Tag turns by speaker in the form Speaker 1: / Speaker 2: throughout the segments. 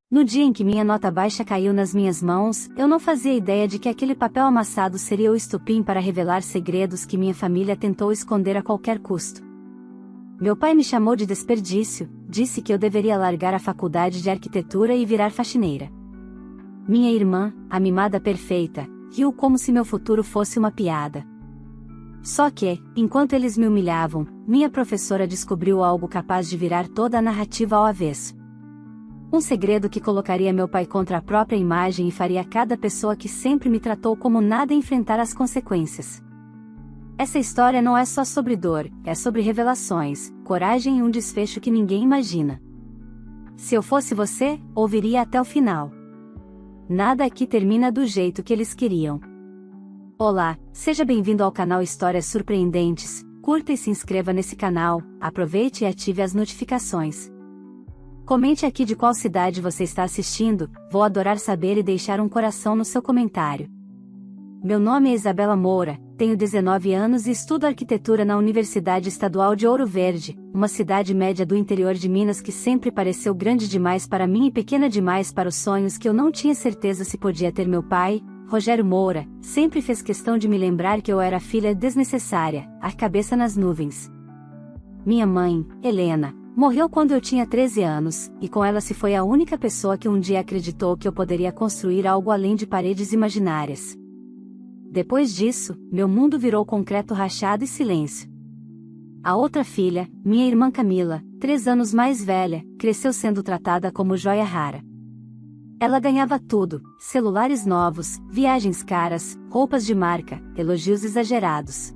Speaker 1: No dia em que minha nota baixa caiu nas minhas mãos, eu não fazia ideia de que aquele papel amassado seria o estopim para revelar segredos que minha família tentou esconder a qualquer custo. Meu pai me chamou de desperdício, disse que eu deveria largar a faculdade de arquitetura e virar faxineira. Minha irmã, a mimada perfeita, riu como se meu futuro fosse uma piada. Só que, enquanto eles me humilhavam, minha professora descobriu algo capaz de virar toda a narrativa ao avesso. Um segredo que colocaria meu pai contra a própria imagem e faria cada pessoa que sempre me tratou como nada enfrentar as consequências. Essa história não é só sobre dor, é sobre revelações, coragem e um desfecho que ninguém imagina. Se eu fosse você, ouviria até o final. Nada aqui termina do jeito que eles queriam. Olá, seja bem-vindo ao canal Histórias Surpreendentes. Curta e se inscreva nesse canal, aproveite e ative as notificações. Comente aqui de qual cidade você está assistindo, vou adorar saber e deixar um coração no seu comentário. Meu nome é Isabela Moura, tenho 19 anos e estudo arquitetura na Universidade Estadual de Ouro Verde, uma cidade média do interior de Minas que sempre pareceu grande demais para mim e pequena demais para os sonhos que eu não tinha certeza se podia ter. Meu pai, Rogério Moura, sempre fez questão de me lembrar que eu era filha desnecessária, a cabeça nas nuvens. Minha mãe, Helena, morreu quando eu tinha 13 anos, e com ela se foi a única pessoa que um dia acreditou que eu poderia construir algo além de paredes imaginárias. Depois disso, meu mundo virou concreto rachado e silêncio. A outra filha, minha irmã Camila, 3 anos mais velha, cresceu sendo tratada como joia rara. Ela ganhava tudo: celulares novos, viagens caras, roupas de marca, elogios exagerados.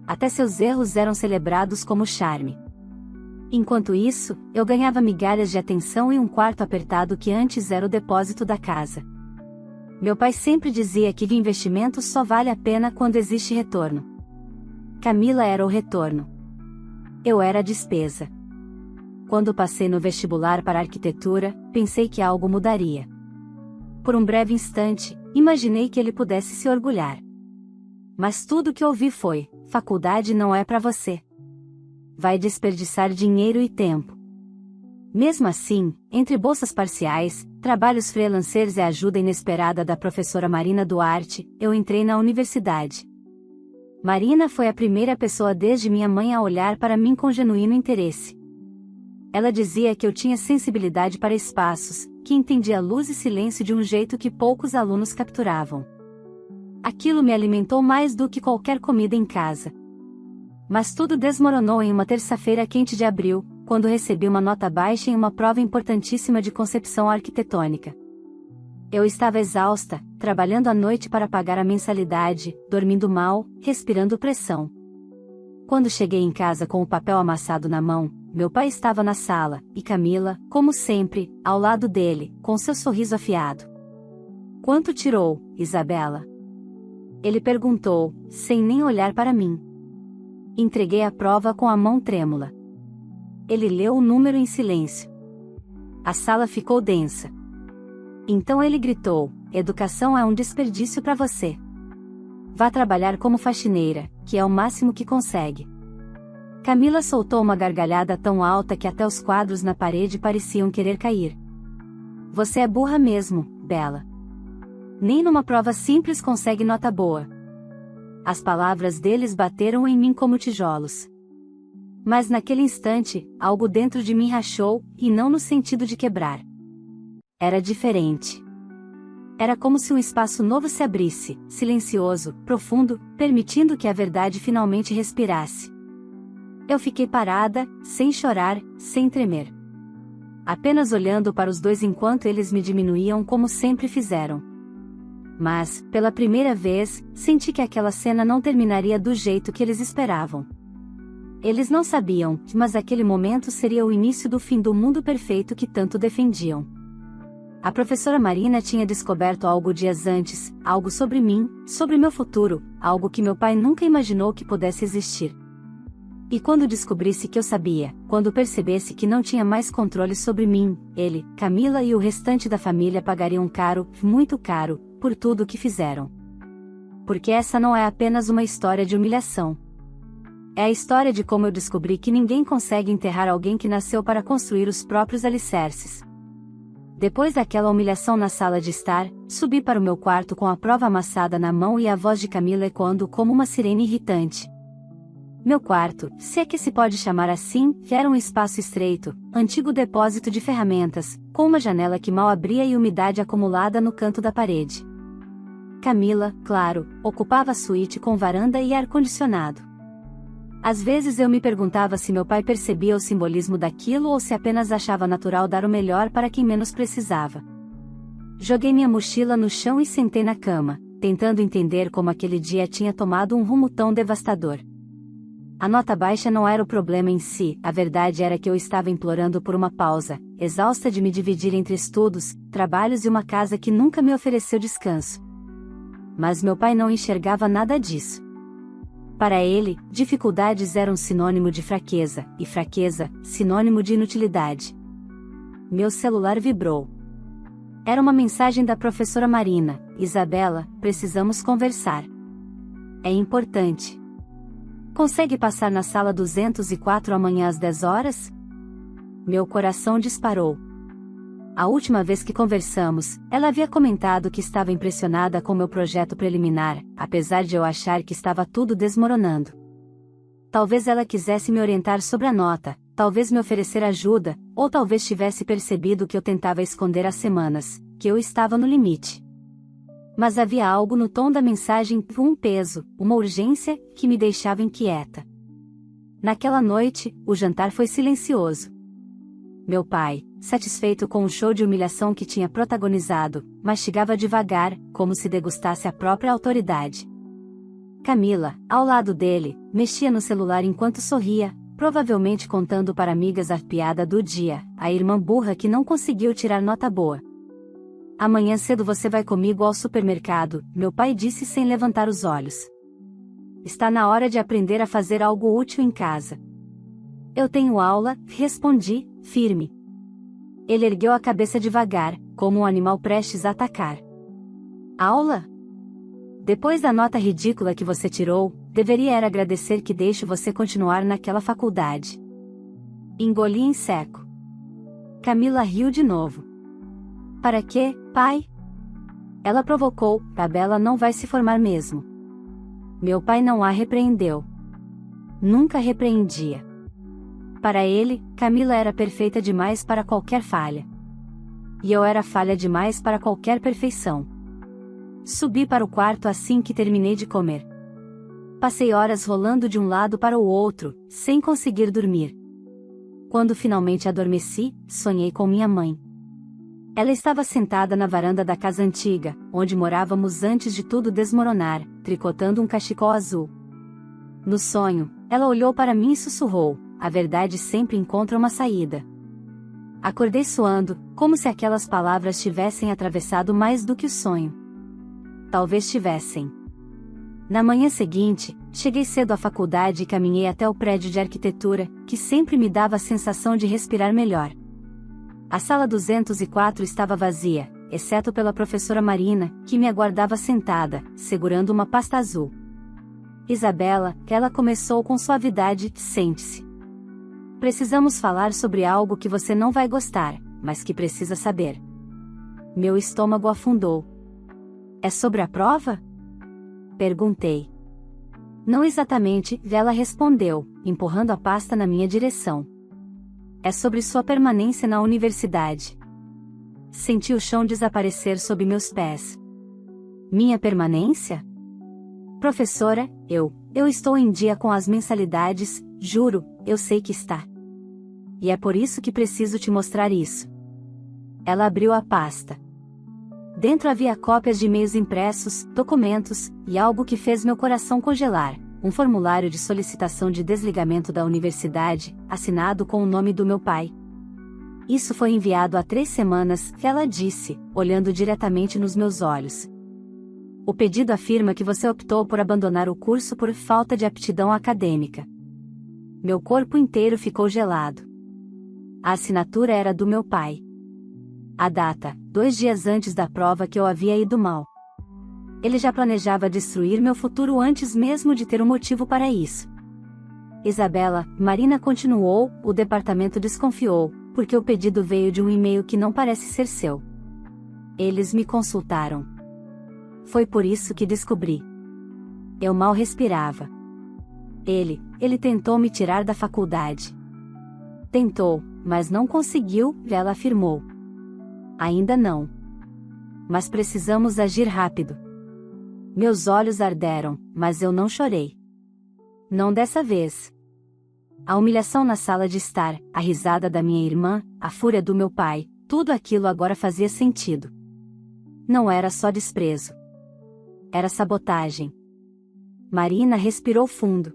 Speaker 1: Até seus erros eram celebrados como charme. Enquanto isso, eu ganhava migalhas de atenção e um quarto apertado que antes era o depósito da casa. Meu pai sempre dizia que investimento só vale a pena quando existe retorno. Camila era o retorno. Eu era a despesa. Quando passei no vestibular para arquitetura, pensei que algo mudaria. Por um breve instante, imaginei que ele pudesse se orgulhar. Mas tudo que ouvi foi: faculdade não é para você. Vai desperdiçar dinheiro e tempo. Mesmo assim, entre bolsas parciais, trabalhos freelancers e a ajuda inesperada da professora Marina Duarte, eu entrei na universidade. Marina foi a primeira pessoa desde minha mãe a olhar para mim com genuíno interesse. Ela dizia que eu tinha sensibilidade para espaços, que entendia luz e silêncio de um jeito que poucos alunos capturavam. Aquilo me alimentou mais do que qualquer comida em casa. Mas tudo desmoronou em uma terça-feira quente de abril, quando recebi uma nota baixa em uma prova importantíssima de concepção arquitetônica. Eu estava exausta, trabalhando à noite para pagar a mensalidade, dormindo mal, respirando pressão. Quando cheguei em casa com o papel amassado na mão, meu pai estava na sala, e Camila, como sempre, ao lado dele, com seu sorriso afiado. "Quanto tirou, Isabela?" Ele perguntou, sem nem olhar para mim. Entreguei a prova com a mão trêmula. Ele leu o número em silêncio. A sala ficou densa. Então ele gritou: "Educação é um desperdício para você. Vá trabalhar como faxineira, que é o máximo que consegue." Camila soltou uma gargalhada tão alta que até os quadros na parede pareciam querer cair. "Você é burra mesmo, Bela. Nem numa prova simples consegue nota boa." As palavras deles bateram em mim como tijolos. Mas naquele instante, algo dentro de mim rachou, e não no sentido de quebrar. Era diferente. Era como se um espaço novo se abrisse, silencioso, profundo, permitindo que a verdade finalmente respirasse. Eu fiquei parada, sem chorar, sem tremer. Apenas olhando para os dois enquanto eles me diminuíam como sempre fizeram. Mas, pela primeira vez, senti que aquela cena não terminaria do jeito que eles esperavam. Eles não sabiam, mas aquele momento seria o início do fim do mundo perfeito que tanto defendiam. A professora Marina tinha descoberto algo dias antes, algo sobre mim, sobre meu futuro, algo que meu pai nunca imaginou que pudesse existir. E quando descobrisse que eu sabia, quando percebesse que não tinha mais controle sobre mim, ele, Camila e o restante da família pagariam caro, muito caro, por tudo o que fizeram. Porque essa não é apenas uma história de humilhação. É a história de como eu descobri que ninguém consegue enterrar alguém que nasceu para construir os próprios alicerces. Depois daquela humilhação na sala de estar, subi para o meu quarto com a prova amassada na mão e a voz de Camila ecoando como uma sirene irritante. Meu quarto, se é que se pode chamar assim, era um espaço estreito, antigo depósito de ferramentas, com uma janela que mal abria e umidade acumulada no canto da parede. Camila, claro, ocupava a suíte com varanda e ar-condicionado. Às vezes eu me perguntava se meu pai percebia o simbolismo daquilo ou se apenas achava natural dar o melhor para quem menos precisava. Joguei minha mochila no chão e sentei na cama, tentando entender como aquele dia tinha tomado um rumo tão devastador. A nota baixa não era o problema em si, a verdade era que eu estava implorando por uma pausa, exausta de me dividir entre estudos, trabalhos e uma casa que nunca me ofereceu descanso. Mas meu pai não enxergava nada disso. Para ele, dificuldades eram sinônimo de fraqueza, e fraqueza, sinônimo de inutilidade. Meu celular vibrou. Era uma mensagem da professora Marina: Isabela, precisamos conversar. É importante. Consegue passar na sala 204 amanhã às 10 horas? Meu coração disparou. A última vez que conversamos, ela havia comentado que estava impressionada com meu projeto preliminar, apesar de eu achar que estava tudo desmoronando. Talvez ela quisesse me orientar sobre a nota, talvez me oferecer ajuda, ou talvez tivesse percebido que eu tentava esconder há semanas, que eu estava no limite. Mas havia algo no tom da mensagem, um peso, uma urgência, que me deixava inquieta. Naquela noite, o jantar foi silencioso. Meu pai, satisfeito com o show de humilhação que tinha protagonizado, mastigava devagar, como se degustasse a própria autoridade. Camila, ao lado dele, mexia no celular enquanto sorria, provavelmente contando para amigas a piada do dia, a irmã burra que não conseguiu tirar nota boa. Amanhã cedo você vai comigo ao supermercado, meu pai disse sem levantar os olhos. Está na hora de aprender a fazer algo útil em casa. Eu tenho aula, respondi, firme. Ele ergueu a cabeça devagar, como um animal prestes a atacar. Aula? Depois da nota ridícula que você tirou, deveria era agradecer que deixo você continuar naquela faculdade. Engoli em seco. Camila riu de novo. Para quê, pai? Ela provocou, Tabela não vai se formar mesmo. Meu pai não a repreendeu. Nunca repreendia. Para ele, Camila era perfeita demais para qualquer falha. E eu era falha demais para qualquer perfeição. Subi para o quarto assim que terminei de comer. Passei horas rolando de um lado para o outro, sem conseguir dormir. Quando finalmente adormeci, sonhei com minha mãe. Ela estava sentada na varanda da casa antiga, onde morávamos antes de tudo desmoronar, tricotando um cachecol azul. No sonho, ela olhou para mim e sussurrou: a verdade sempre encontra uma saída. Acordei suando, como se aquelas palavras tivessem atravessado mais do que o sonho. Talvez tivessem. Na manhã seguinte, cheguei cedo à faculdade e caminhei até o prédio de arquitetura, que sempre me dava a sensação de respirar melhor. A sala 204 estava vazia, exceto pela professora Marina, que me aguardava sentada, segurando uma pasta azul. Isabela, ela começou com suavidade, sente-se. Precisamos falar sobre algo que você não vai gostar, mas que precisa saber. Meu estômago afundou. É sobre a prova? Perguntei. Não exatamente, ela respondeu, empurrando a pasta na minha direção. É sobre sua permanência na universidade. Senti o chão desaparecer sob meus pés. Minha permanência? Professora, eu estou em dia com as mensalidades, juro, eu sei que está. E é por isso que preciso te mostrar isso. Ela abriu a pasta. Dentro havia cópias de e-mails impressos, documentos, e algo que fez meu coração congelar, um formulário de solicitação de desligamento da universidade, assinado com o nome do meu pai. Isso foi enviado há 3 semanas, ela disse, olhando diretamente nos meus olhos. O pedido afirma que você optou por abandonar o curso por falta de aptidão acadêmica. Meu corpo inteiro ficou gelado. A assinatura era do meu pai. A data, 2 dias antes da prova que eu havia ido mal. Ele já planejava destruir meu futuro antes mesmo de ter um motivo para isso. Isabela, Marina continuou, o departamento desconfiou, porque o pedido veio de um e-mail que não parece ser seu. Eles me consultaram. Foi por isso que descobri. Eu mal respirava. Ele tentou me tirar da faculdade. Tentou, mas não conseguiu, ela afirmou. Ainda não. Mas precisamos agir rápido. Meus olhos arderam, mas eu não chorei. Não dessa vez. A humilhação na sala de estar, a risada da minha irmã, a fúria do meu pai, tudo aquilo agora fazia sentido. Não era só desprezo. Era sabotagem. Marina respirou fundo.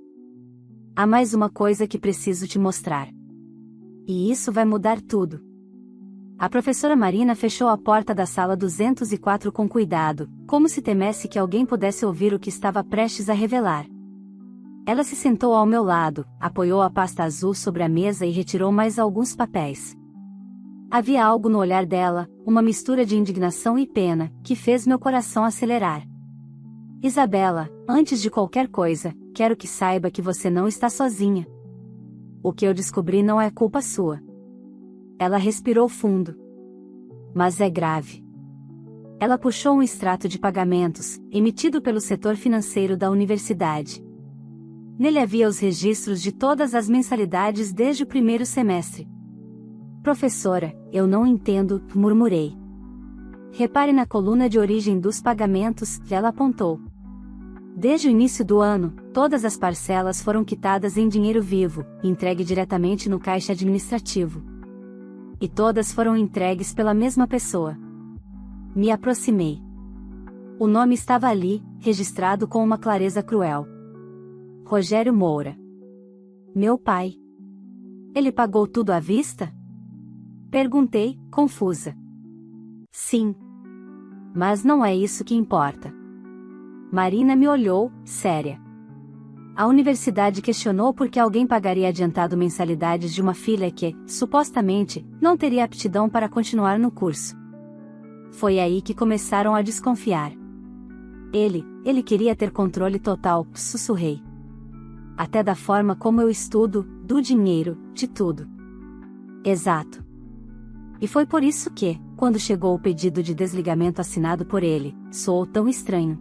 Speaker 1: Há mais uma coisa que preciso te mostrar. E isso vai mudar tudo. A professora Marina fechou a porta da sala 204 com cuidado, como se temesse que alguém pudesse ouvir o que estava prestes a revelar. Ela se sentou ao meu lado, apoiou a pasta azul sobre a mesa e retirou mais alguns papéis. Havia algo no olhar dela, uma mistura de indignação e pena, que fez meu coração acelerar. Isabela, antes de qualquer coisa, quero que saiba que você não está sozinha. O que eu descobri não é culpa sua. Ela respirou fundo. Mas é grave. Ela puxou um extrato de pagamentos, emitido pelo setor financeiro da universidade. Nele havia os registros de todas as mensalidades desde o primeiro semestre. Professora, eu não entendo, murmurei. Repare na coluna de origem dos pagamentos, ela apontou. Desde o início do ano, todas as parcelas foram quitadas em dinheiro vivo, entregue diretamente no caixa administrativo. E todas foram entregues pela mesma pessoa. Me aproximei. O nome estava ali, registrado com uma clareza cruel. Rogério Moura. Meu pai. Ele pagou tudo à vista? Perguntei, confusa. Sim. Mas não é isso que importa. Marina me olhou, séria. A universidade questionou por que alguém pagaria adiantado mensalidades de uma filha que, supostamente, não teria aptidão para continuar no curso. Foi aí que começaram a desconfiar. Ele queria ter controle total, sussurrei. Até da forma como eu estudo, do dinheiro, de tudo. Exato. E foi por isso que, quando chegou o pedido de desligamento assinado por ele, soou tão estranho.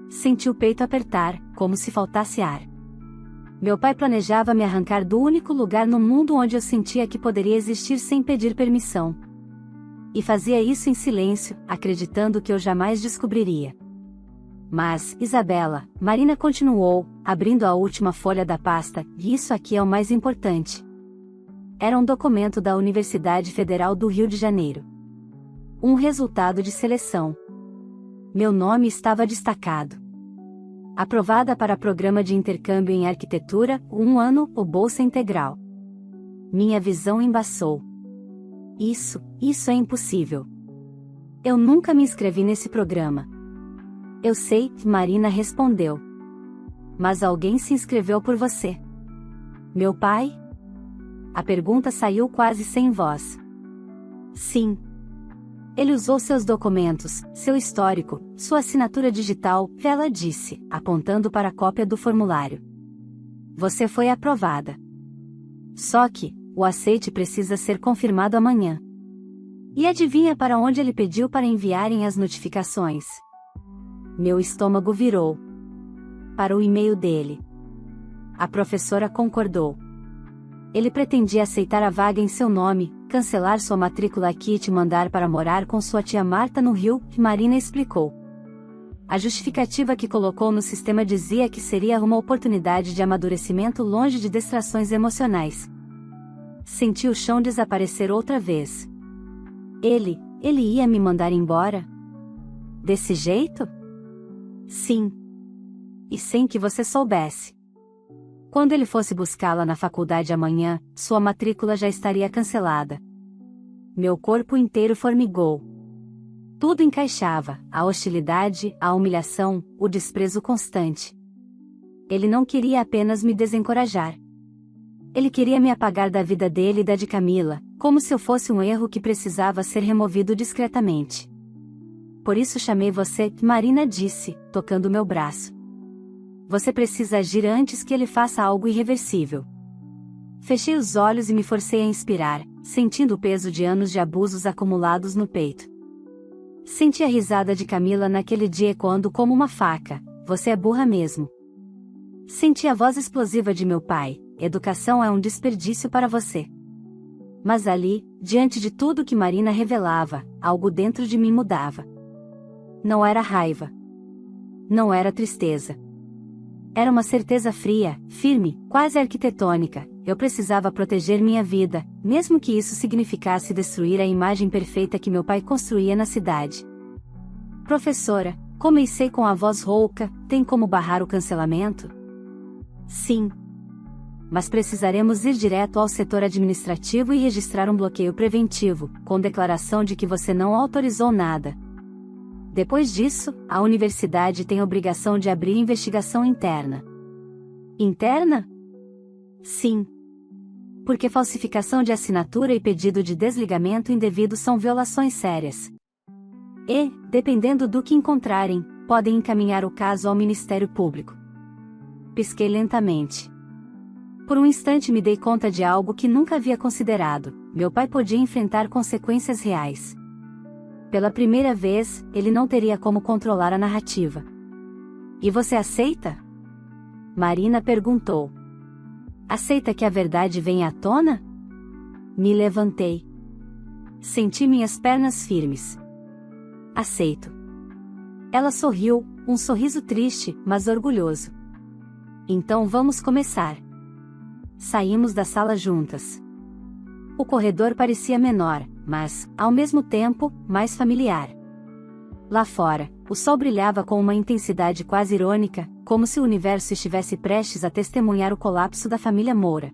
Speaker 1: Senti o peito apertar, como se faltasse ar. Meu pai planejava me arrancar do único lugar no mundo onde eu sentia que poderia existir sem pedir permissão. E fazia isso em silêncio, acreditando que eu jamais descobriria. Mas, Isabela, Marina continuou, abrindo a última folha da pasta, e isso aqui é o mais importante. Era um documento da Universidade Federal do Rio de Janeiro. Um resultado de seleção. Meu nome estava destacado. Aprovada para programa de intercâmbio em arquitetura, 1 ano, ou bolsa integral. Minha visão embaçou. Isso é impossível. Eu nunca me inscrevi nesse programa. Eu sei, Marina respondeu. Mas alguém se inscreveu por você. Meu pai? A pergunta saiu quase sem voz. Sim. Ele usou seus documentos, seu histórico, sua assinatura digital, ela disse, apontando para a cópia do formulário. Você foi aprovada. Só que, o aceite precisa ser confirmado amanhã. E adivinha para onde ele pediu para enviarem as notificações? Meu estômago virou. Para o e-mail dele. A professora concordou. Ele pretendia aceitar a vaga em seu nome, cancelar sua matrícula aqui e te mandar para morar com sua tia Marta no Rio, Marina explicou. A justificativa que colocou no sistema dizia que seria uma oportunidade de amadurecimento longe de distrações emocionais. Senti o chão desaparecer outra vez. Ele ia me mandar embora? Desse jeito? Sim. E sem que você soubesse. Quando ele fosse buscá-la na faculdade amanhã, sua matrícula já estaria cancelada. Meu corpo inteiro formigou. Tudo encaixava, a hostilidade, a humilhação, o desprezo constante. Ele não queria apenas me desencorajar. Ele queria me apagar da vida dele e da de Camila, como se eu fosse um erro que precisava ser removido discretamente. Por isso chamei você, Marina disse, tocando meu braço. Você precisa agir antes que ele faça algo irreversível. Fechei os olhos e me forcei a inspirar, sentindo o peso de anos de abusos acumulados no peito. Senti a risada de Camila naquele dia ecoando como uma faca: "Você é burra mesmo." Senti a voz explosiva de meu pai: "Educação é um desperdício para você." Mas ali, diante de tudo que Marina revelava, algo dentro de mim mudava. Não era raiva. Não era tristeza. Era uma certeza fria, firme, quase arquitetônica. Eu precisava proteger minha vida, mesmo que isso significasse destruir a imagem perfeita que meu pai construía na cidade. "Professora", comecei com a voz rouca, "tem como barrar o cancelamento?" "Sim. Mas precisaremos ir direto ao setor administrativo e registrar um bloqueio preventivo, com declaração de que você não autorizou nada. Depois disso, a universidade tem a obrigação de abrir investigação interna." "Interna?" "Sim. Porque falsificação de assinatura e pedido de desligamento indevido são violações sérias. E, dependendo do que encontrarem, podem encaminhar o caso ao Ministério Público." Pisquei lentamente. Por um instante me dei conta de algo que nunca havia considerado: meu pai podia enfrentar consequências reais. Pela primeira vez, ele não teria como controlar a narrativa. "E você aceita?" Marina perguntou. "Aceita que a verdade venha à tona?" Me levantei. Senti minhas pernas firmes. "Aceito." Ela sorriu, um sorriso triste, mas orgulhoso. "Então vamos começar." Saímos da sala juntas. O corredor parecia menor, mas, ao mesmo tempo, mais familiar. Lá fora, o sol brilhava com uma intensidade quase irônica, como se o universo estivesse prestes a testemunhar o colapso da família Moura.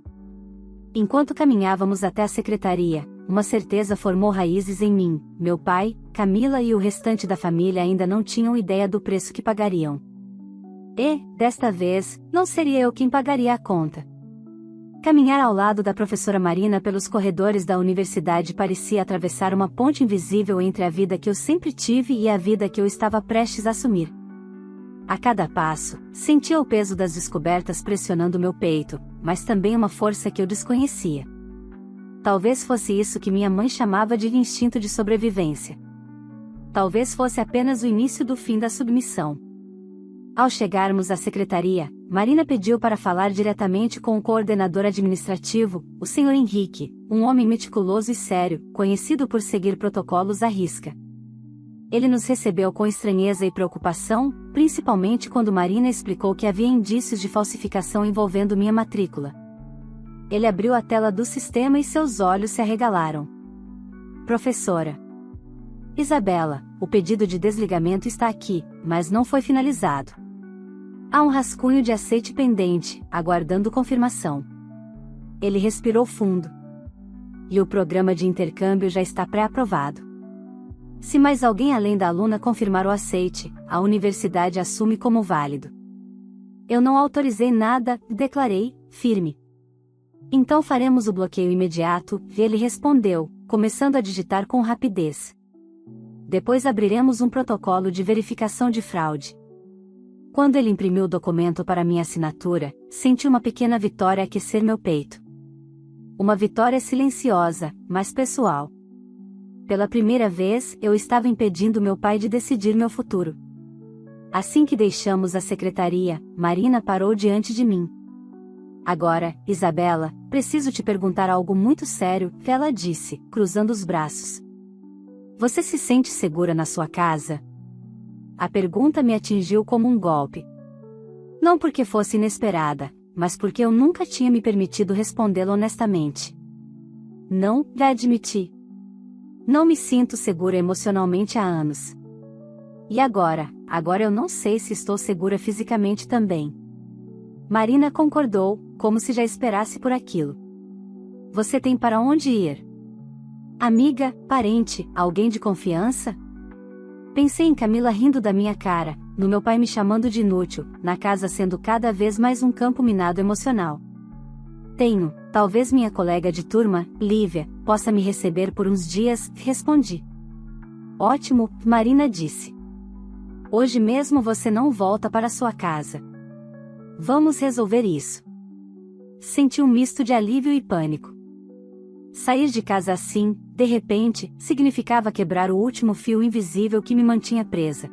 Speaker 1: Enquanto caminhávamos até a secretaria, uma certeza formou raízes em mim: meu pai, Camila e o restante da família ainda não tinham ideia do preço que pagariam. E, desta vez, não seria eu quem pagaria a conta. Caminhar ao lado da professora Marina pelos corredores da universidade parecia atravessar uma ponte invisível entre a vida que eu sempre tive e a vida que eu estava prestes a assumir. A cada passo, sentia o peso das descobertas pressionando meu peito, mas também uma força que eu desconhecia. Talvez fosse isso que minha mãe chamava de instinto de sobrevivência. Talvez fosse apenas o início do fim da submissão. Ao chegarmos à secretaria, Marina pediu para falar diretamente com o coordenador administrativo, o Sr. Henrique, um homem meticuloso e sério, conhecido por seguir protocolos à risca. Ele nos recebeu com estranheza e preocupação, principalmente quando Marina explicou que havia indícios de falsificação envolvendo minha matrícula. Ele abriu a tela do sistema e seus olhos se arregalaram. "Professora Isabela, o pedido de desligamento está aqui, mas não foi finalizado. Há um rascunho de aceite pendente, aguardando confirmação." Ele respirou fundo. "E o programa de intercâmbio já está pré-aprovado. Se mais alguém além da aluna confirmar o aceite, a universidade assume como válido." "Eu não autorizei nada", declarei, firme. "Então faremos o bloqueio imediato", ele respondeu, começando a digitar com rapidez. "Depois abriremos um protocolo de verificação de fraude." Quando ele imprimiu o documento para minha assinatura, senti uma pequena vitória aquecer meu peito. Uma vitória silenciosa, mas pessoal. Pela primeira vez, eu estava impedindo meu pai de decidir meu futuro. Assim que deixamos a secretaria, Marina parou diante de mim. "Agora, Isabela, preciso te perguntar algo muito sério", ela disse, cruzando os braços. "Você se sente segura na sua casa?" A pergunta me atingiu como um golpe. Não porque fosse inesperada, mas porque eu nunca tinha me permitido respondê-la honestamente. "Não", lhe admiti. "Não me sinto segura emocionalmente há anos. E agora eu não sei se estou segura fisicamente também." Marina concordou, como se já esperasse por aquilo. "Você tem para onde ir? Amiga, parente, alguém de confiança?" Pensei em Camila rindo da minha cara, no meu pai me chamando de inútil, na casa sendo cada vez mais um campo minado emocional. "Tenho, talvez minha colega de turma, Lívia, possa me receber por uns dias", respondi. "Ótimo", Marina disse. "Hoje mesmo você não volta para sua casa. Vamos resolver isso." Senti um misto de alívio e pânico. Sair de casa assim, de repente, significava quebrar o último fio invisível que me mantinha presa.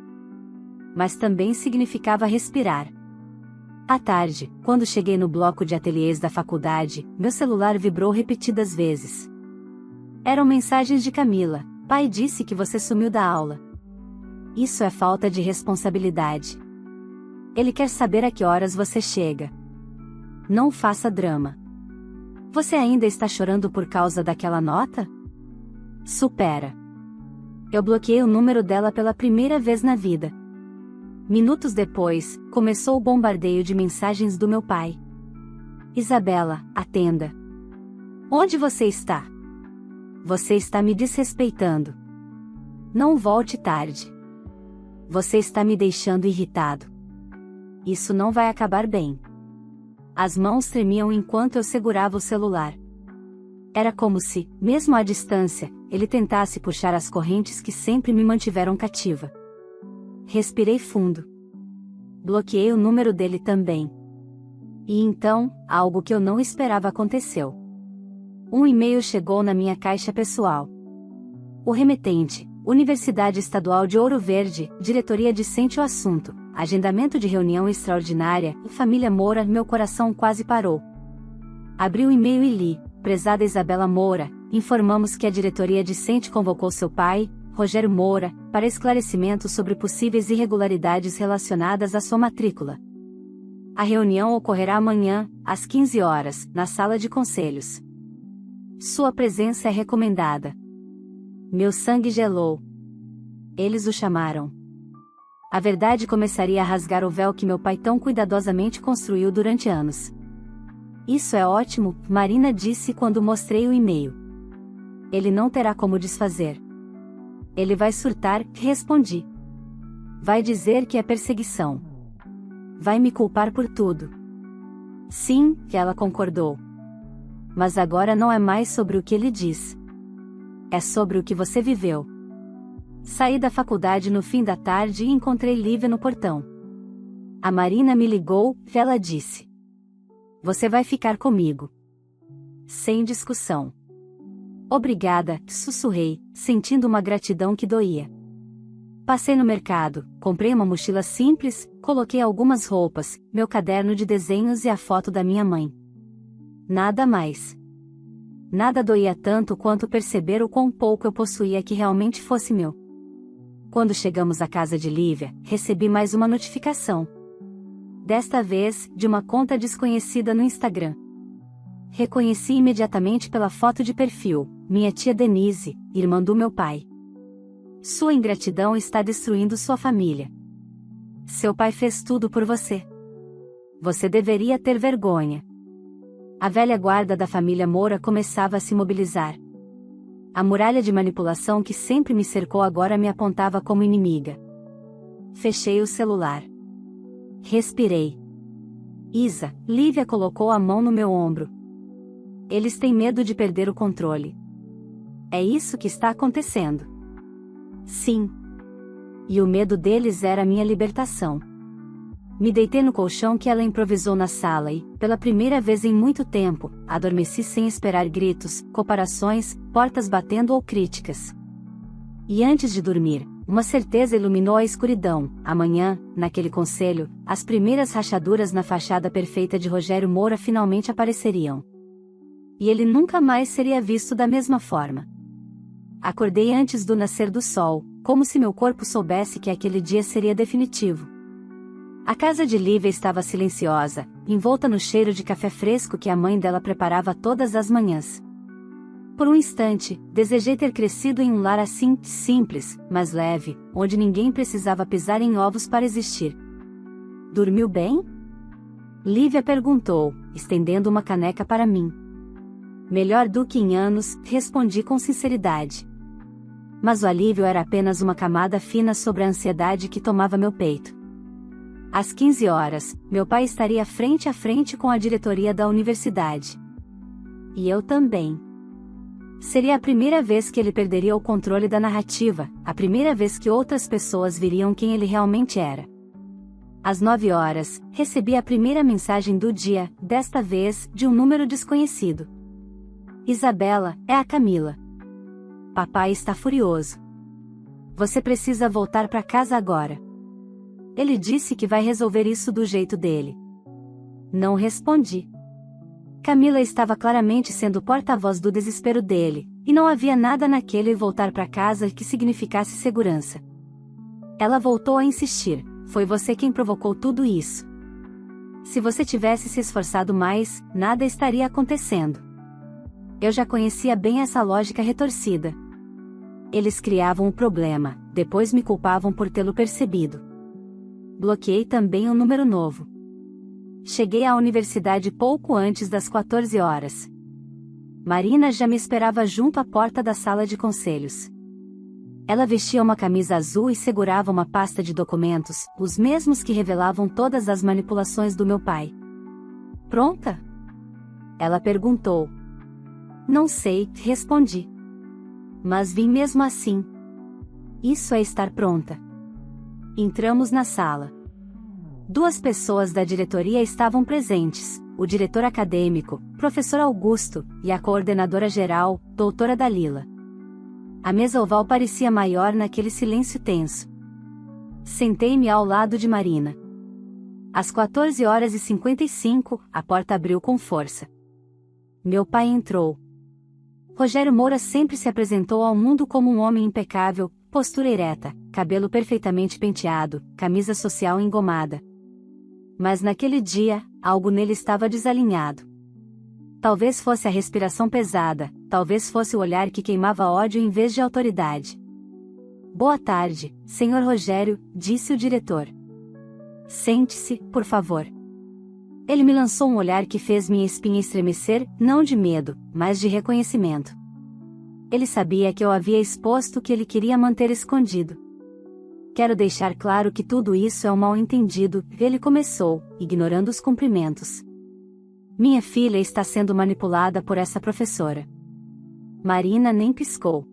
Speaker 1: Mas também significava respirar. À tarde, quando cheguei no bloco de ateliês da faculdade, meu celular vibrou repetidas vezes. Eram mensagens de Camila. Pai disse que você sumiu da aula. Isso é falta de responsabilidade. Ele quer saber a que horas você chega. Não faça drama. Você ainda está chorando por causa daquela nota? Supera. Eu bloqueei o número dela pela primeira vez na vida. Minutos depois, começou o bombardeio de mensagens do meu pai. Isabela, atenda. Onde você está? Você está me desrespeitando. Não volte tarde. Você está me deixando irritado. Isso não vai acabar bem. As mãos tremiam enquanto eu segurava o celular. Era como se, mesmo à distância, ele tentasse puxar as correntes que sempre me mantiveram cativa. Respirei fundo. Bloqueei o número dele também. E então, algo que eu não esperava aconteceu. Um e-mail chegou na minha caixa pessoal. O remetente, Universidade Estadual de Ouro Verde, diretoria discente o assunto, agendamento de reunião extraordinária, família Moura, meu coração quase parou. Abri o e-mail e li: prezada Isabela Moura, informamos que a diretoria discente convocou seu pai, Rogério Moura, para esclarecimento sobre possíveis irregularidades relacionadas à sua matrícula. A reunião ocorrerá amanhã, às 15 horas, na sala de conselhos. Sua presença é recomendada. Meu sangue gelou. Eles o chamaram. A verdade começaria a rasgar o véu que meu pai tão cuidadosamente construiu durante anos. Isso é ótimo, Marina disse quando mostrei o e-mail. Ele não terá como desfazer. Ele vai surtar, respondi. Vai dizer que é perseguição. Vai me culpar por tudo. Sim, ela concordou. Mas agora não é mais sobre o que ele diz. É sobre o que você viveu. Saí da faculdade no fim da tarde e encontrei Lívia no portão. A Marina me ligou, ela disse. Você vai ficar comigo. Sem discussão. Obrigada, sussurrei, sentindo uma gratidão que doía. Passei no mercado, comprei uma mochila simples, coloquei algumas roupas, meu caderno de desenhos e a foto da minha mãe. Nada mais. Nada doía tanto quanto perceber o quão pouco eu possuía que realmente fosse meu. Quando chegamos à casa de Lívia, recebi mais uma notificação. Desta vez, de uma conta desconhecida no Instagram. Reconheci imediatamente pela foto de perfil, minha tia Denise, irmã do meu pai. Sua ingratidão está destruindo sua família. Seu pai fez tudo por você. Você deveria ter vergonha. A velha guarda da família Moura começava a se mobilizar. A muralha de manipulação que sempre me cercou agora me apontava como inimiga. Fechei o celular. Respirei. Isa, Lívia colocou a mão no meu ombro. Eles têm medo de perder o controle. É isso que está acontecendo. Sim. E o medo deles era a minha libertação. Me deitei no colchão que ela improvisou na sala e, pela primeira vez em muito tempo, adormeci sem esperar gritos, comparações, portas batendo ou críticas. E antes de dormir, uma certeza iluminou a escuridão. Amanhã, naquele conselho, as primeiras rachaduras na fachada perfeita de Rogério Moura finalmente apareceriam. E ele nunca mais seria visto da mesma forma. Acordei antes do nascer do sol, como se meu corpo soubesse que aquele dia seria definitivo. A casa de Lívia estava silenciosa, envolta no cheiro de café fresco que a mãe dela preparava todas as manhãs. Por um instante, desejei ter crescido em um lar assim, simples, mas leve, onde ninguém precisava pisar em ovos para existir. Dormiu bem? Lívia perguntou, estendendo uma caneca para mim. Melhor do que em anos, respondi com sinceridade. Mas o alívio era apenas uma camada fina sobre a ansiedade que tomava meu peito. Às 15 horas, meu pai estaria frente a frente com a diretoria da universidade. E eu também. Seria a primeira vez que ele perderia o controle da narrativa, a primeira vez que outras pessoas viriam quem ele realmente era. Às 9 horas, recebi a primeira mensagem do dia, desta vez, de um número desconhecido. Isabela, é a Camila. Papai está furioso. Você precisa voltar para casa agora. Ele disse que vai resolver isso do jeito dele. Não respondi. Camila estava claramente sendo porta-voz do desespero dele, e não havia nada naquele voltar para casa que significasse segurança. Ela voltou a insistir: foi você quem provocou tudo isso. Se você tivesse se esforçado mais, nada estaria acontecendo. Eu já conhecia bem essa lógica retorcida. Eles criavam o problema, depois me culpavam por tê-lo percebido. Bloqueei também um número novo. Cheguei à universidade pouco antes das 14 horas. Marina já me esperava junto à porta da sala de conselhos. Ela vestia uma camisa azul e segurava uma pasta de documentos, os mesmos que revelavam todas as manipulações do meu pai. Pronta? Ela perguntou. Não sei, respondi. Mas vim mesmo assim. Isso é estar pronta. Entramos na sala. 2 pessoas da diretoria estavam presentes, o diretor acadêmico, professor Augusto, e a coordenadora geral, doutora Dalila. A mesa oval parecia maior naquele silêncio tenso. Sentei-me ao lado de Marina. Às 14h55, a porta abriu com força. Meu pai entrou. Rogério Moura sempre se apresentou ao mundo como um homem impecável, postura ereta, cabelo perfeitamente penteado, camisa social engomada. Mas naquele dia, algo nele estava desalinhado. Talvez fosse a respiração pesada, talvez fosse o olhar que queimava ódio em vez de autoridade. Boa tarde, senhor Rogério, disse o diretor. Sente-se, por favor. Ele me lançou um olhar que fez minha espinha estremecer, não de medo, mas de reconhecimento. Ele sabia que eu havia exposto o que ele queria manter escondido. Quero deixar claro que tudo isso é um mal-entendido, ele começou, ignorando os cumprimentos. Minha filha está sendo manipulada por essa professora. Marina nem piscou.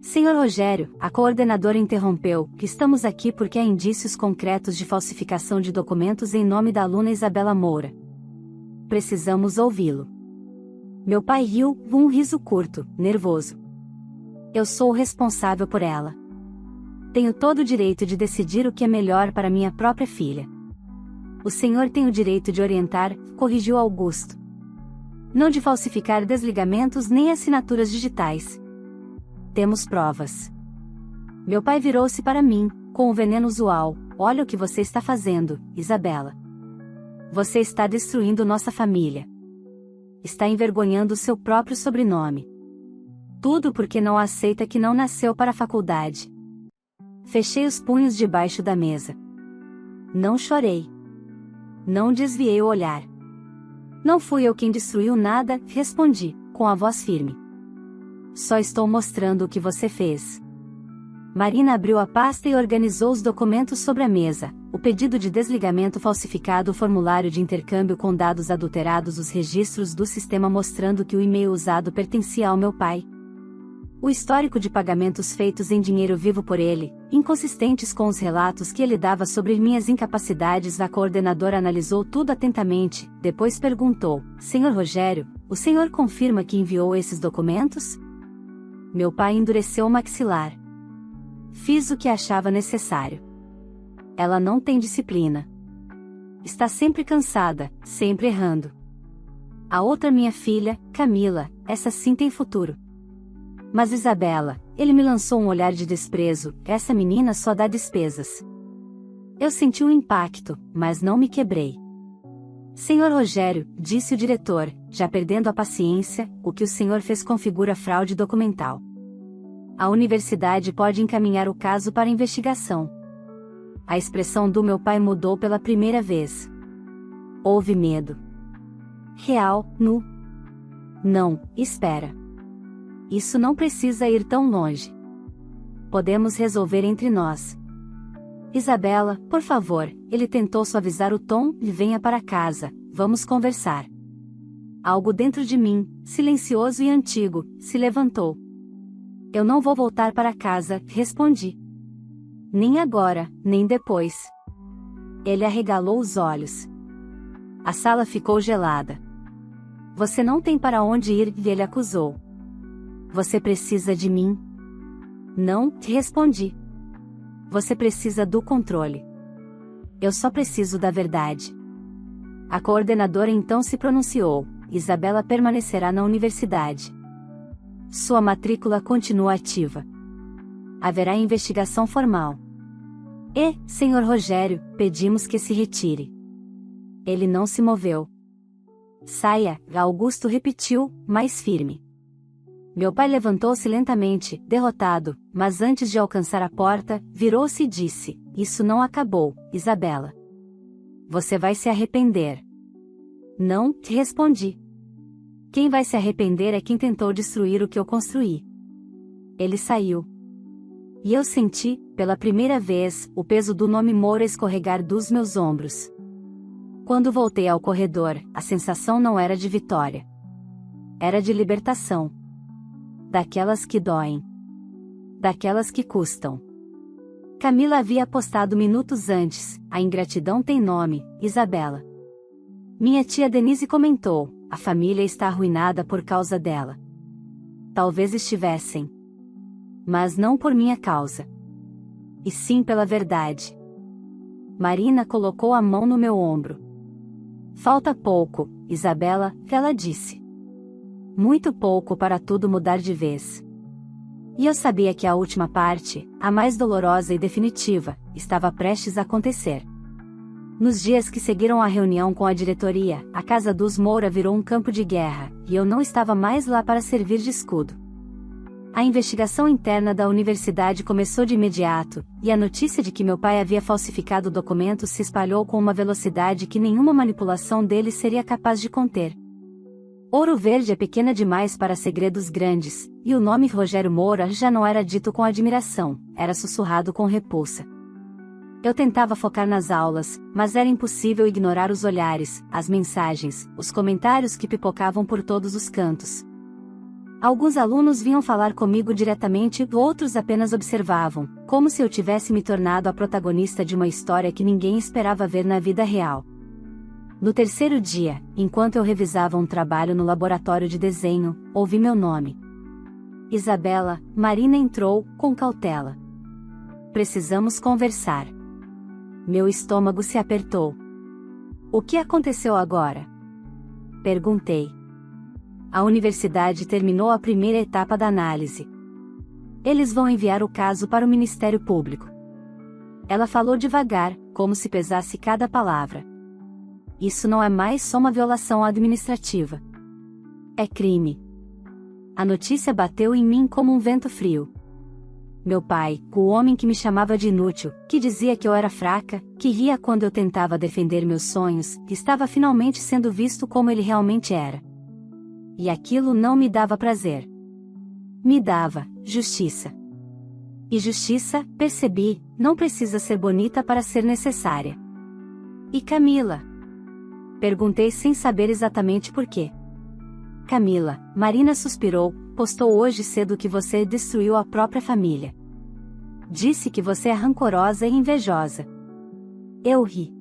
Speaker 1: Senhor Rogério, a coordenadora interrompeu, que estamos aqui porque há indícios concretos de falsificação de documentos em nome da aluna Isabela Moura. Precisamos ouvi-lo. Meu pai riu, um riso curto, nervoso. Eu sou o responsável por ela. Tenho todo o direito de decidir o que é melhor para minha própria filha. O senhor tem o direito de orientar, corrigiu Augusto. Não de falsificar desligamentos nem assinaturas digitais. Temos provas. Meu pai virou-se para mim, com o veneno usual. Olha o que você está fazendo, Isabela. Você está destruindo nossa família. Está envergonhando seu próprio sobrenome. Tudo porque não aceita que não nasceu para a faculdade. Fechei os punhos debaixo da mesa. Não chorei. Não desviei o olhar. Não fui eu quem destruiu nada, respondi, com a voz firme. Só estou mostrando o que você fez. Marina abriu a pasta e organizou os documentos sobre a mesa, o pedido de desligamento falsificado, o formulário de intercâmbio com dados adulterados, os registros do sistema mostrando que o e-mail usado pertencia ao meu pai. O histórico de pagamentos feitos em dinheiro vivo por ele, inconsistentes com os relatos que ele dava sobre minhas incapacidades. A coordenadora analisou tudo atentamente, depois perguntou: Senhor Rogério, o senhor confirma que enviou esses documentos? Meu pai endureceu o maxilar. Fiz o que achava necessário. Ela não tem disciplina. Está sempre cansada, sempre errando. A outra minha filha, Camila, essa sim tem futuro. Mas Isabela, ele me lançou um olhar de desprezo, essa menina só dá despesas. Eu senti um impacto, mas não me quebrei. Senhor Rogério, disse o diretor, já perdendo a paciência, o que o senhor fez configura fraude documental. A universidade pode encaminhar o caso para investigação. A expressão do meu pai mudou pela primeira vez. Houve medo. Real, nu. Não, espera. Isso não precisa ir tão longe. Podemos resolver entre nós. Isabela, por favor, ele tentou suavizar o tom, e venha para casa, vamos conversar. Algo dentro de mim, silencioso e antigo, se levantou. Eu não vou voltar para casa, respondi. Nem agora, nem depois. Ele arregalou os olhos. A sala ficou gelada. Você não tem para onde ir, ele acusou. Você precisa de mim? Não, respondi. Você precisa do controle. Eu só preciso da verdade. A coordenadora então se pronunciou: Isabela permanecerá na universidade. Sua matrícula continua ativa. Haverá investigação formal. E, Sr. Rogério, pedimos que se retire. Ele não se moveu. Saia, Augusto repetiu, mais firme. Meu pai levantou-se lentamente, derrotado, mas antes de alcançar a porta, virou-se e disse: Isso não acabou, Isabela. Você vai se arrepender. Não, respondi. Quem vai se arrepender é quem tentou destruir o que eu construí. Ele saiu. E eu senti, pela primeira vez, o peso do nome Moura escorregar dos meus ombros. Quando voltei ao corredor, a sensação não era de vitória. Era de libertação. Daquelas que doem. Daquelas que custam. Camila havia apostado minutos antes: a ingratidão tem nome, Isabela. Minha tia Denise comentou: a família está arruinada por causa dela. Talvez estivessem. Mas não por minha causa. E sim pela verdade. Marina colocou a mão no meu ombro. Falta pouco, Isabela, ela disse. Muito pouco para tudo mudar de vez. E eu sabia que a última parte, a mais dolorosa e definitiva, estava prestes a acontecer. Nos dias que seguiram a reunião com a diretoria, a casa dos Moura virou um campo de guerra, e eu não estava mais lá para servir de escudo. A investigação interna da universidade começou de imediato, e a notícia de que meu pai havia falsificado documentos se espalhou com uma velocidade que nenhuma manipulação dele seria capaz de conter. Ouro Verde é pequena demais para segredos grandes, e o nome Rogério Moura já não era dito com admiração, era sussurrado com repulsa. Eu tentava focar nas aulas, mas era impossível ignorar os olhares, as mensagens, os comentários que pipocavam por todos os cantos. Alguns alunos vinham falar comigo diretamente, outros apenas observavam, como se eu tivesse me tornado a protagonista de uma história que ninguém esperava ver na vida real. No terceiro dia, enquanto eu revisava um trabalho no laboratório de desenho, ouvi meu nome. Isabela, Marina entrou, com cautela. Precisamos conversar. Meu estômago se apertou. O que aconteceu agora? Perguntei. A universidade terminou a primeira etapa da análise. Eles vão enviar o caso para o Ministério Público. Ela falou devagar, como se pesasse cada palavra. Isso não é mais só uma violação administrativa. É crime. A notícia bateu em mim como um vento frio. Meu pai, o homem que me chamava de inútil, que dizia que eu era fraca, que ria quando eu tentava defender meus sonhos, estava finalmente sendo visto como ele realmente era. E aquilo não me dava prazer. Me dava justiça. E justiça, percebi, não precisa ser bonita para ser necessária. E Camila? Perguntei sem saber exatamente por quê. Camila, Marina suspirou, postou hoje cedo que você destruiu a própria família. Disse que você é rancorosa e invejosa. Eu ri.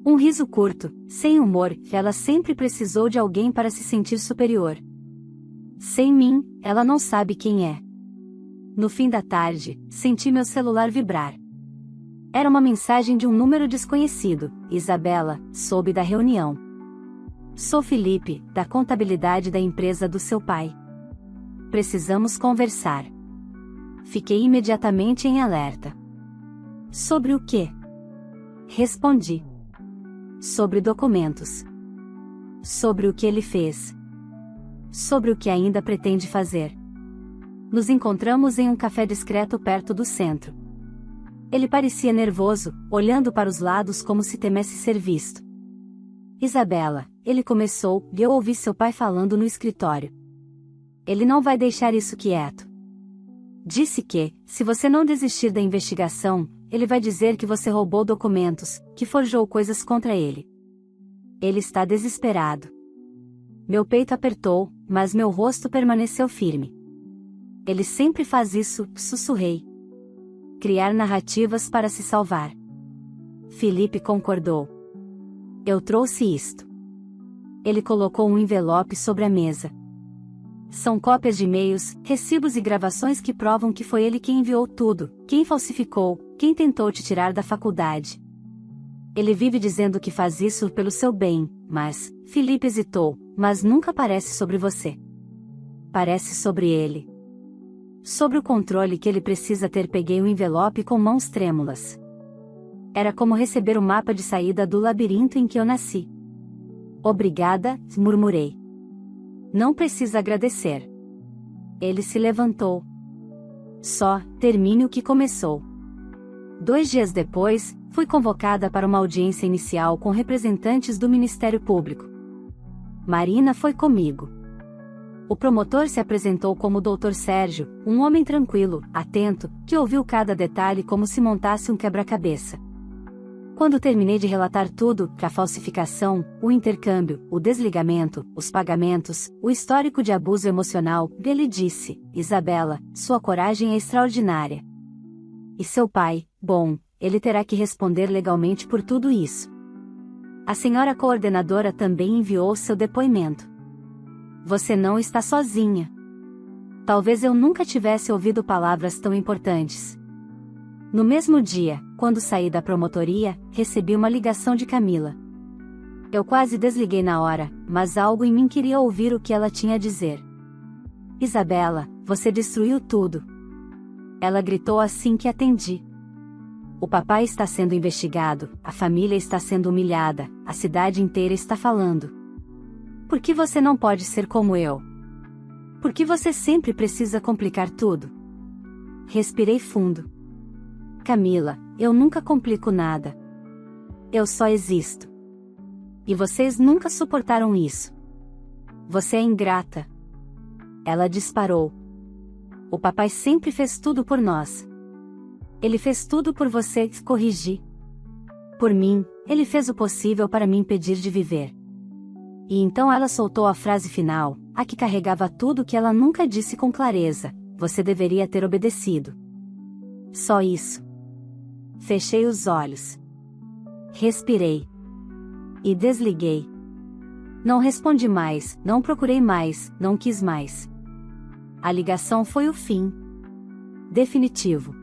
Speaker 1: Um riso curto, sem humor, ela sempre precisou de alguém para se sentir superior. Sem mim, ela não sabe quem é. No fim da tarde, senti meu celular vibrar. Era uma mensagem de um número desconhecido. Isabela, soube da reunião. Sou Felipe, da contabilidade da empresa do seu pai. Precisamos conversar. Fiquei imediatamente em alerta. Sobre o quê? Respondi. Sobre documentos. Sobre o que ele fez. Sobre o que ainda pretende fazer. Nos encontramos em um café discreto perto do centro. Ele parecia nervoso, olhando para os lados como se temesse ser visto. Isabela, ele começou, e eu ouvi seu pai falando no escritório. Ele não vai deixar isso quieto. Disse que, se você não desistir da investigação, ele vai dizer que você roubou documentos, que forjou coisas contra ele. Ele está desesperado. Meu peito apertou, mas meu rosto permaneceu firme. Ele sempre faz isso, sussurrei. Criar narrativas para se salvar. Felipe concordou. Eu trouxe isto. Ele colocou um envelope sobre a mesa. São cópias de e-mails, recibos e gravações que provam que foi ele quem enviou tudo, quem falsificou, quem tentou te tirar da faculdade. Ele vive dizendo que faz isso pelo seu bem, mas, Felipe hesitou, mas nunca parece sobre você. Parece sobre ele. Sobre o controle que ele precisa ter. Peguei o envelope com mãos trêmulas. Era como receber o mapa de saída do labirinto em que eu nasci. Obrigada, murmurei. Não precisa agradecer. Ele se levantou. Só, termine o que começou. 2 dias depois, fui convocada para uma audiência inicial com representantes do Ministério Público. Marina foi comigo. O promotor se apresentou como Dr. Sérgio, um homem tranquilo, atento, que ouviu cada detalhe como se montasse um quebra-cabeça. Quando terminei de relatar tudo, a falsificação, o intercâmbio, o desligamento, os pagamentos, o histórico de abuso emocional, ele disse: Isabela, sua coragem é extraordinária. E seu pai, bom, ele terá que responder legalmente por tudo isso. A senhora coordenadora também enviou seu depoimento. Você não está sozinha. Talvez eu nunca tivesse ouvido palavras tão importantes. No mesmo dia, quando saí da promotoria, recebi uma ligação de Camila. Eu quase desliguei na hora, mas algo em mim queria ouvir o que ela tinha a dizer. Isabela, você destruiu tudo. Ela gritou assim que atendi. O papai está sendo investigado, a família está sendo humilhada, a cidade inteira está falando. Por que você não pode ser como eu? Por que você sempre precisa complicar tudo? Respirei fundo. Camila, eu nunca complico nada. Eu só existo. E vocês nunca suportaram isso. Você é ingrata. Ela disparou. O papai sempre fez tudo por nós. Ele fez tudo por você, corrigi. Por mim, ele fez o possível para me impedir de viver. E então ela soltou a frase final, a que carregava tudo que ela nunca disse com clareza: você deveria ter obedecido. Só isso. Fechei os olhos. Respirei. E desliguei. Não respondi mais, não procurei mais, não quis mais. A ligação foi o fim. Definitivo.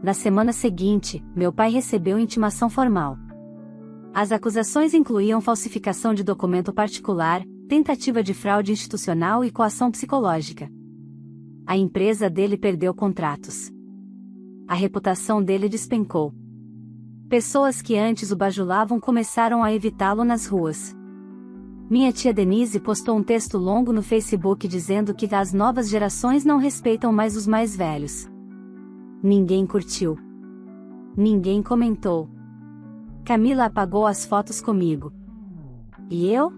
Speaker 1: Na semana seguinte, meu pai recebeu intimação formal. As acusações incluíam falsificação de documento particular, tentativa de fraude institucional e coação psicológica. A empresa dele perdeu contratos. A reputação dele despencou. Pessoas que antes o bajulavam começaram a evitá-lo nas ruas. Minha tia Denise postou um texto longo no Facebook dizendo que as novas gerações não respeitam mais os mais velhos. Ninguém curtiu. Ninguém comentou. Camila apagou as fotos comigo. E eu?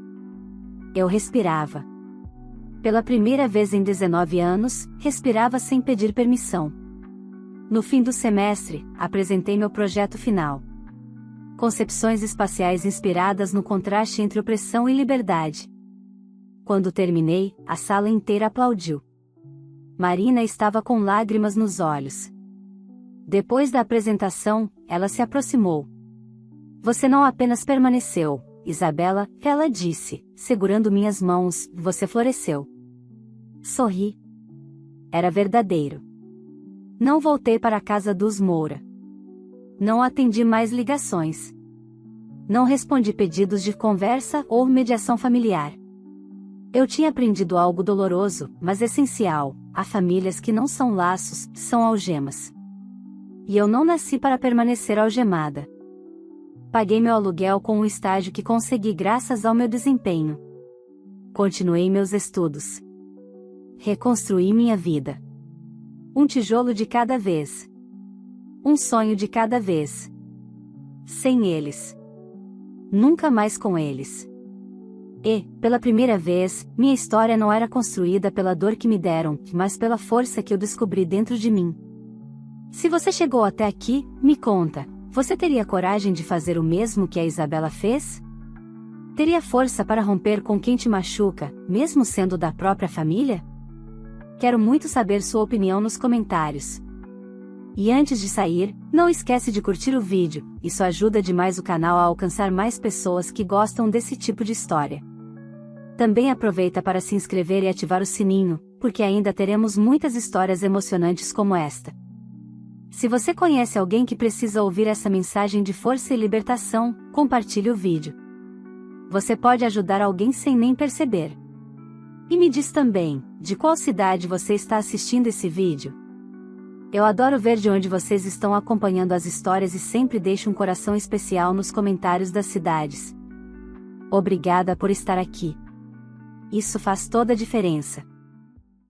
Speaker 1: Eu respirava. Pela primeira vez em 19 anos, respirava sem pedir permissão. No fim do semestre, apresentei meu projeto final. Concepções espaciais inspiradas no contraste entre opressão e liberdade. Quando terminei, a sala inteira aplaudiu. Marina estava com lágrimas nos olhos. Depois da apresentação, ela se aproximou. Você não apenas permaneceu, Isabela, ela disse, segurando minhas mãos, você floresceu. Sorri. Era verdadeiro. Não voltei para a casa dos Moura. Não atendi mais ligações. Não respondi pedidos de conversa ou mediação familiar. Eu tinha aprendido algo doloroso, mas essencial: há famílias que não são laços, são algemas. E eu não nasci para permanecer algemada. Paguei meu aluguel com um estágio que consegui graças ao meu desempenho. Continuei meus estudos. Reconstruí minha vida. Um tijolo de cada vez. Um sonho de cada vez. Sem eles. Nunca mais com eles. E, pela primeira vez, minha história não era construída pela dor que me deram, mas pela força que eu descobri dentro de mim. Se você chegou até aqui, me conta, você teria coragem de fazer o mesmo que a Isabela fez? Teria força para romper com quem te machuca, mesmo sendo da própria família? Quero muito saber sua opinião nos comentários. E antes de sair, não esquece de curtir o vídeo, isso ajuda demais o canal a alcançar mais pessoas que gostam desse tipo de história. Também aproveita para se inscrever e ativar o sininho, porque ainda teremos muitas histórias emocionantes como esta. Se você conhece alguém que precisa ouvir essa mensagem de força e libertação, compartilhe o vídeo. Você pode ajudar alguém sem nem perceber. E me diz também, de qual cidade você está assistindo esse vídeo? Eu adoro ver de onde vocês estão acompanhando as histórias e sempre deixo um coração especial nos comentários das cidades. Obrigada por estar aqui. Isso faz toda a diferença.